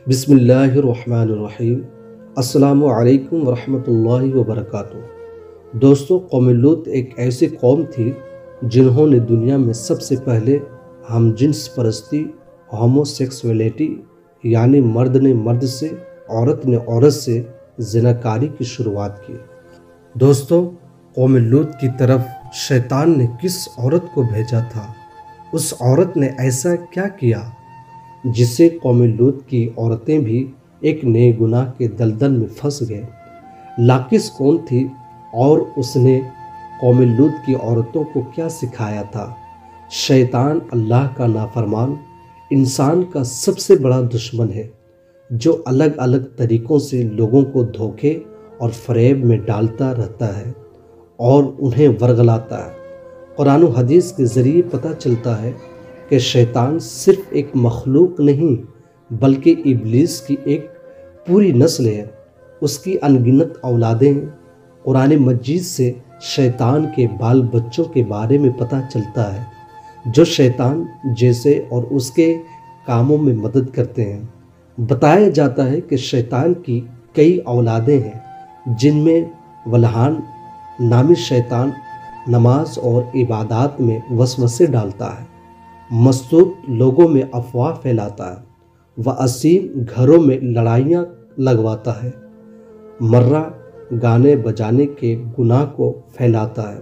بسم اللہ الرحمن الرحیم۔ السلام علیکم ورحمۃ اللہ وبرکاتہ۔ دوستو، قوم لوط ایک ایسی قوم تھی جنہوں نے دنیا میں سب سے پہلے ہم جنس پرستی، ہومو سیکسولیٹی یعنی مرد نے مرد سے، عورت نے عورت سے زناکاری کی شروعات کی۔ دوستو، قوم لوط کی طرف شیطان نے کس عورت کو بھیجا تھا؟ اس عورت نے ایسا کیا کیا جسے قوم لوط کی عورتیں بھی ایک نئے گناہ کے دلدل میں پھنس گئے؟ لاقص کون تھی اور اس نے قوم لوط کی عورتوں کو کیا سکھایا تھا؟ شیطان اللہ کا نافرمان، انسان کا سب سے بڑا دشمن ہے، جو الگ الگ طریقوں سے لوگوں کو دھوکے اور فریب میں ڈالتا رہتا ہے اور انہیں ورغلاتا ہے۔ قرآن و حدیث کے ذریعے پتہ چلتا ہے کہ شیطان صرف ایک مخلوق نہیں بلکہ ابلیس کی ایک پوری نسل ہے، اس کی انگنت اولادیں ہیں۔ قرآن مجید سے شیطان کے بال بچوں کے بارے میں پتہ چلتا ہے جو شیطان جیسے اور اس کے کاموں میں مدد کرتے ہیں۔ بتایا جاتا ہے کہ شیطان کی کئی اولادیں ہیں جن میں ولہان نامی شیطان نماز اور عبادات میں وسوسے ڈالتا ہے، مستور لوگوں میں افواہ پھیلاتا ہے، واسیم گھروں میں لڑائیاں لگواتا ہے، مرہ گانے بجانے کے گناہ کو پھیلاتا ہے۔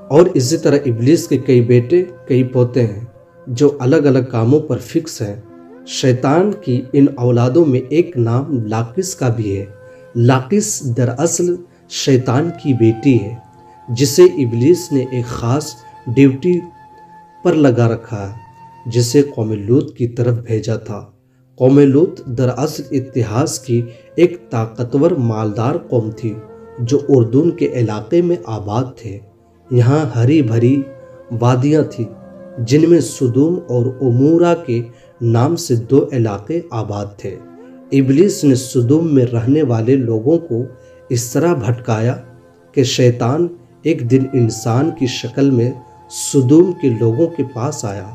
اور اسی طرح ابلیس کے کئی بیٹے کئی پوتے ہیں جو الگ الگ کاموں پر فکس ہیں۔ شیطان کی ان اولادوں میں ایک نام لاقص کا بھی ہے۔ لاقص دراصل شیطان کی بیٹی ہے جسے ابلیس نے ایک خاص ڈیوٹی پر لگا رکھا ہے، جسے قوم لوط کی طرف بھیجا تھا۔ قوم لوط دراصل اتہاس کی ایک طاقتور مالدار قوم تھی جو اردن کے علاقے میں آباد تھے۔ یہاں ہری بھری وادیاں تھیں جن میں سدوم اور عمورہ کے نام سے دو علاقے آباد تھے۔ ابلیس نے سدوم میں رہنے والے لوگوں کو اس طرح بھٹکایا کہ شیطان ایک دن انسان کی شکل میں سدوم کے لوگوں کے پاس آیا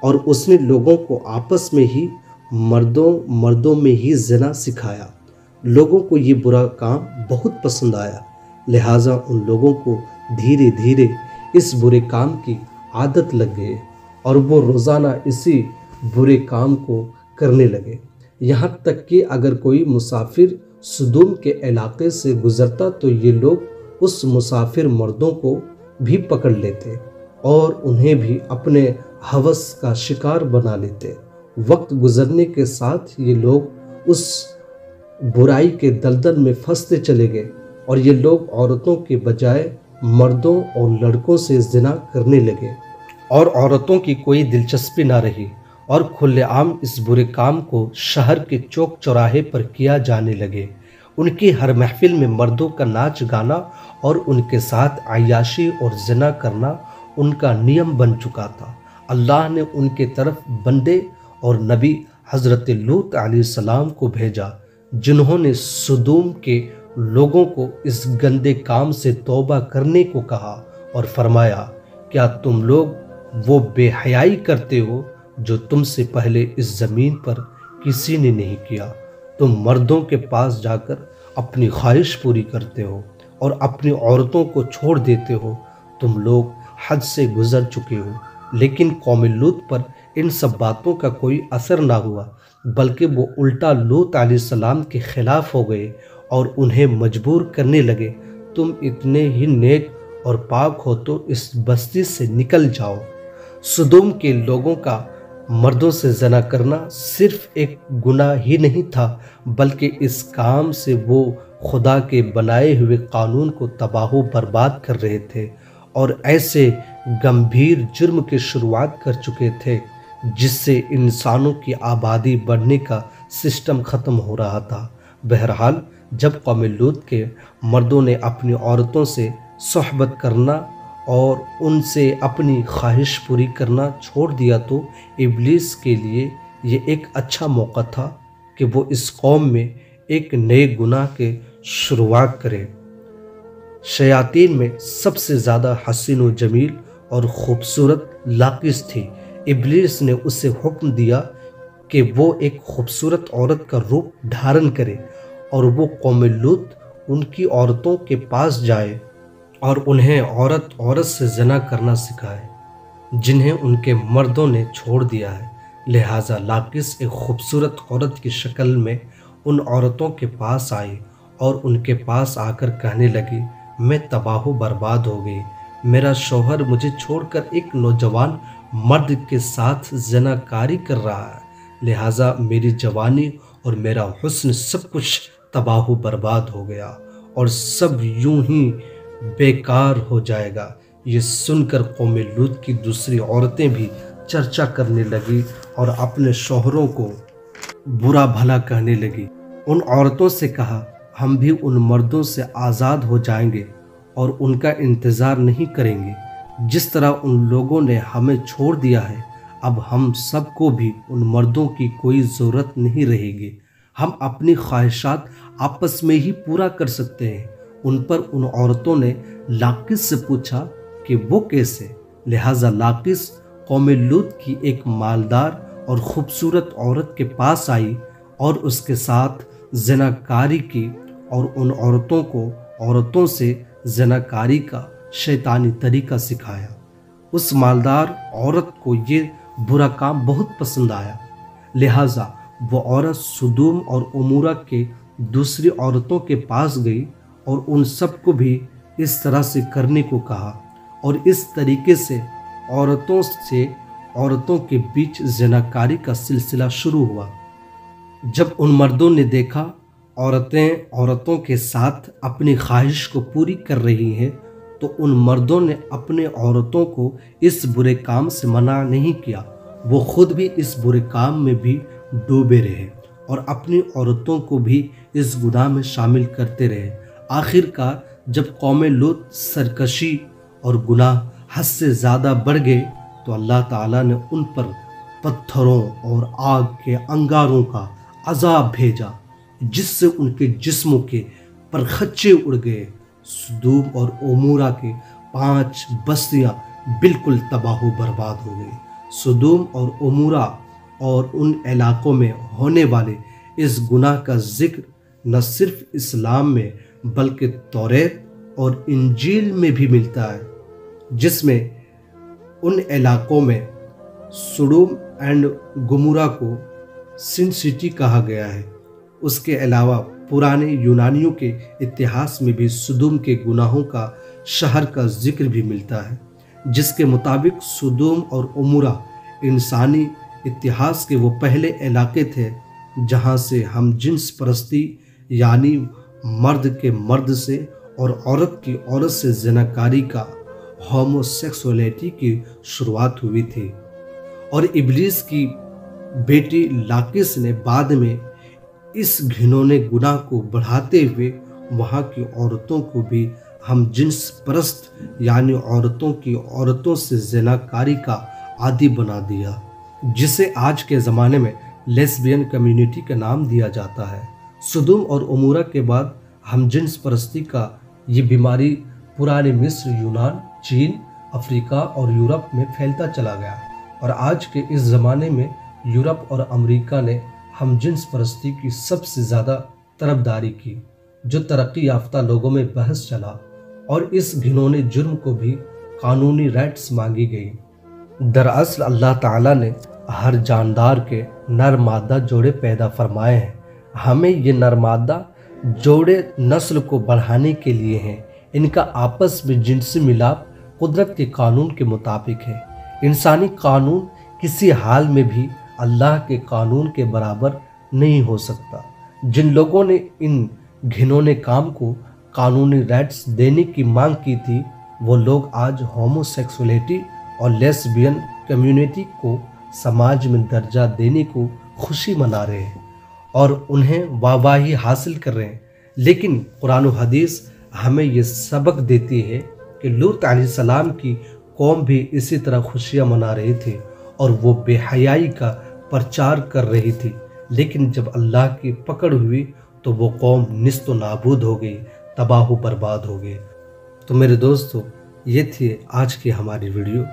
اور اس نے لوگوں کو آپس میں ہی مردوں میں ہی زنا سکھایا۔ لوگوں کو یہ برا کام بہت پسند آیا، لہٰذا ان لوگوں کو دھیرے دھیرے اس برے کام کی عادت لگ گئی اور وہ روزانہ اسی برے کام کو کرنے لگے، یہاں تک کہ اگر کوئی مسافر سدوم کے علاقے سے گزرتا تو یہ لوگ اس مسافر مردوں کو بھی پکڑ لیتے اور انہیں بھی اپنے ہوس کا شکار بنا لیتے۔ وقت گزرنے کے ساتھ یہ لوگ اس برائی کے دلدل میں پھنستے چلے گئے اور یہ لوگ عورتوں کے بجائے مردوں اور لڑکوں سے زنا کرنے لگے اور عورتوں کی کوئی دلچسپی نہ رہی اور کھلے عام اس برے کام کو شہر کے چوک چوراہے پر کیا جانے لگے۔ ان کی ہر محفل میں مردوں کا ناچ گانا اور ان کے ساتھ عیاشی اور زنا کرنا ان کا نیم بن چکا تھا۔ اللہ نے ان کے طرف بندے اور نبی حضرت لوط علیہ السلام کو بھیجا جنہوں نے سدوم کے لوگوں کو اس گندے کام سے توبہ کرنے کو کہا اور فرمایا، کیا تم لوگ وہ بے حیائی کرتے ہو جو تم سے پہلے اس زمین پر کسی نے نہیں کیا؟ تم مردوں کے پاس جا کر اپنی خواہش پوری کرتے ہو اور اپنی عورتوں کو چھوڑ دیتے ہو۔ تم لوگ حد سے گزر چکے ہو۔ لیکن قوم لوط پر ان سب باتوں کا کوئی اثر نہ ہوا، بلکہ وہ الٹا لوط علیہ السلام کے خلاف ہو گئے اور انہیں مجبور کرنے لگے، تم اتنے ہی نیک اور پاک ہو تو اس بستی سے نکل جاؤ۔ سدوم کے لوگوں کا مردوں سے زنا کرنا صرف ایک گناہ ہی نہیں تھا، بلکہ اس کام سے وہ خدا کے بنائے ہوئے قانون کو تباہ و برباد کر رہے تھے اور ایسے گمبھیر جرم کی شروعات کر چکے تھے جس سے انسانوں کی آبادی بڑھنے کا سسٹم ختم ہو رہا تھا۔ بہرحال جب قوم لوط کے مردوں نے اپنی عورتوں سے صحبت کرنا اور ان سے اپنی خواہش پوری کرنا چھوڑ دیا تو ابلیس کے لیے یہ ایک اچھا موقع تھا کہ وہ اس قوم میں ایک نئے گناہ کے شروعات کرے۔ شیاطین میں سب سے زیادہ حسین و جمیل اور خوبصورت لاقص تھی۔ ابلیس نے اسے حکم دیا کہ وہ ایک خوبصورت عورت کا روپ دھارن کرے اور وہ قوم لوط ان کی عورتوں کے پاس جائے اور انہیں عورت سے زنا کرنا سکھائے جنہیں ان کے مردوں نے چھوڑ دیا ہے۔ لہٰذا لاقس ایک خوبصورت عورت کی شکل میں ان عورتوں کے پاس آئی اور ان کے پاس آ کر کہنے لگی، میں تباہ و برباد ہو گئی، میرا شوہر مجھے چھوڑ کر ایک نوجوان مرد کے ساتھ زنا کاری کر رہا ہے، لہٰذا میری جوانی اور میرا حسن سب کچھ تباہ و برباد ہو گیا اور سب یوں ہی بیکار ہو جائے گا۔ یہ سن کر قوم لوط کی دوسری عورتیں بھی چرچا کرنے لگی اور اپنے شوہروں کو برا بھلا کہنے لگی۔ ان عورتوں سے کہا، ہم بھی ان مردوں سے آزاد ہو جائیں گے اور ان کا انتظار نہیں کریں گے جس طرح ان لوگوں نے ہمیں چھوڑ دیا ہے۔ اب ہم سب کو بھی ان مردوں کی کوئی ضرورت نہیں رہے گی، ہم اپنی خواہشات آپس میں ہی پورا کر سکتے ہیں۔ ان پر ان عورتوں نے لاقس سے پوچھا کہ وہ کیسے؟ لہٰذا لاقس قوم لوط کی ایک مالدار اور خوبصورت عورت کے پاس آئی اور اس کے ساتھ زناکاری کی اور ان عورتوں کو عورتوں سے زناکاری کا شیطانی طریقہ سکھایا۔ اس مالدار عورت کو یہ برا کام بہت پسند آیا، لہٰذا وہ عورت سدوم اور عمورہ کے دوسری عورتوں کے پاس گئی اور ان سب کو بھی اس طرح سے کرنے کو کہا، اور اس طریقے سے عورتوں کے بیچ زناکاری کا سلسلہ شروع ہوا۔ جب ان مردوں نے دیکھا عورتیں عورتوں کے ساتھ اپنی خواہش کو پوری کر رہی ہیں تو ان مردوں نے اپنے عورتوں کو اس برے کام سے منع نہیں کیا، وہ خود بھی اس برے کام میں بھی ڈوبے رہے اور اپنی عورتوں کو بھی اس گناہ میں شامل کرتے رہے۔ آخر کار جب قوم لوط سرکشی اور گناہ حد سے زیادہ بڑھ گئے تو اللہ تعالیٰ نے ان پر پتھروں اور آگ کے انگاروں کا عذاب بھیجا جس سے ان کے جسموں کے پرخچے اڑ گئے۔ سدوم اور عمورہ کے 5 بستیاں بالکل تباہ و برباد ہو گئی۔ سدوم اور عمورہ اور ان علاقوں میں ہونے والے اس گناہ کا ذکر نہ صرف اسلام میں بلکہ توریت اور انجیل میں بھی ملتا ہے، جس میں ان علاقوں میں سڈوم اینڈ گمورہ کو سن سٹی کہا گیا ہے۔ اس کے علاوہ پرانے یونانیوں کے اتہاس میں بھی سدوم کے گناہوں کا شہر کا ذکر بھی ملتا ہے، جس کے مطابق سدوم اور عمورہ انسانی اتہاس کے وہ پہلے علاقے تھے جہاں سے ہم جنس پرستی یعنی مرد کے مرد سے اور عورت کی عورت سے زناکاری کا ہوموسیکسولیٹی کی شروعات ہوئی تھی، اور ابلیس کی بیٹی لاقس نے بعد میں اس گھنونے گناہ کو بڑھاتے ہوئے وہاں کی عورتوں کو بھی ہم جنس پرست یعنی عورتوں کی عورتوں سے زناکاری کا عادی بنا دیا، جسے آج کے زمانے میں لیسبین کمیونٹی کا نام دیا جاتا ہے۔ سدوم اور عمورہ کے بعد ہم جنس پرستی کا یہ بیماری پرانے مصر، یونان، چین، افریقہ اور یورپ میں پھیلتا چلا گیا، اور آج کے اس زمانے میں یورپ اور امریکہ نے ہم جنس پرستی کی سب سے زیادہ طرفداری کی، جو ترقی یافتہ لوگوں میں بحث چلا، اور اس گھنونے جرم کو بھی قانونی رائٹس مانگی گئی۔ دراصل اللہ تعالیٰ نے ہر جاندار کے نر مادہ جوڑے پیدا فرمائے ہیں، ہمیں یہ نر مادہ جوڑے نسل کو بڑھانے کے لیے ہیں۔ ان کا آپس میں جنسی ملاپ قدرت کے قانون کے مطابق ہے۔ انسانی قانون کسی حال میں بھی اللہ کے قانون کے برابر نہیں ہو سکتا۔ جن لوگوں نے ان گھنونے کام کو قانونی رائٹس دینے کی مانگ کی تھی، وہ لوگ آج ہوموسیکسولیٹی اور لیسبین کمیونٹی کو سماج میں درجہ دینے کو خوشی منا رہے ہیں اور انہیں واہواہی حاصل کر رہے ہیں، لیکن قرآن و حدیث ہمیں یہ سبق دیتی ہے کہ لوط علیہ السلام کی قوم بھی اسی طرح خوشیاں منا رہی تھی اور وہ بے حیائی کا پرچار کر رہی تھی، لیکن جب اللہ کی پکڑ ہوئی تو وہ قوم نیست و نابود ہو گئی، تباہ و برباد ہو گئی۔ تو میرے دوستو، یہ تھی آج کی ہماری ویڈیو۔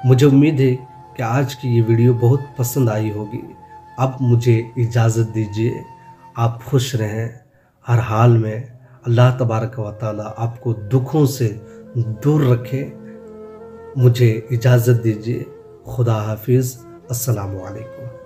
مجھے امید ہے کہ آج کی یہ ویڈیو بہت پسند آئی ہوگی۔ اب مجھے اجازت دیجیے، آپ خوش رہیں ہر حال میں، اللہ تبارک و تعالی آپ کو دکھوں سے دور رکھے۔ مجھے اجازت دیجیے، خدا حافظ، السلام علیکم۔